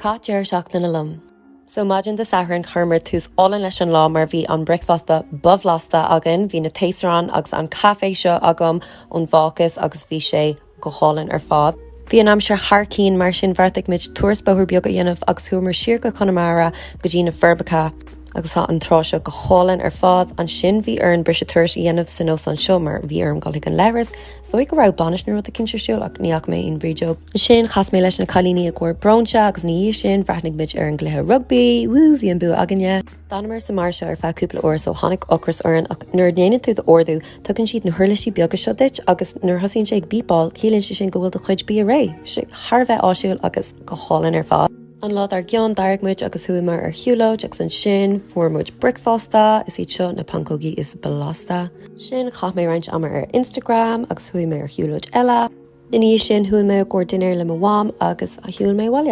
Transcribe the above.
Cátear seach na lum. So imagine the saharan churmur thús all in leis an lá mar bhí an breicfasta bovlasta agan, bhí na téisrán agus an cafe seo agam ón bhácas agus bhí sé go chálann ar fád. Bhí an amsir Harcín mar sin bharrtaigh muid tuairs bóthir beag a dhéanamh agus thuair siar go Connemara go dtí na Firbacha agus tá an tráseo go chálann ar fád an sin bhí ar an brise tuairs dhéanamh san os an siomar bhí arm galig an leras so ag go raibh banis na rud a cinnte siúil ach níach mé on brídeog. Sin chas mé leis na chalíní a gcóir bronse agus ní sin bhreithnig muid ar an gluthe rugby, bhí an bu aganne. Danimir sa mar seo ar feadúpla uair so tháinig ochras oran ach nuair déanaan tú de orú tugann siad na thuirlaisí beaga seo dit agus nuair thosaíonn sé ag bíbal cílann sé sin go bhfuil do chuid bí a ré. Sé tharbheith áisiúil agus go chálann ar fád. An lád ar gceann dairg muid agus thuaimar ar hiúlóid agus an sin fuairmuid bricfásta is iad seo na pancógaí is balasta. Sin chach mé roinnt amar ar Instagram agus thuaimar ar hiúlóid eile. Ní sin thuaim mé go duine le mháam agus a hiúil mé bhaile.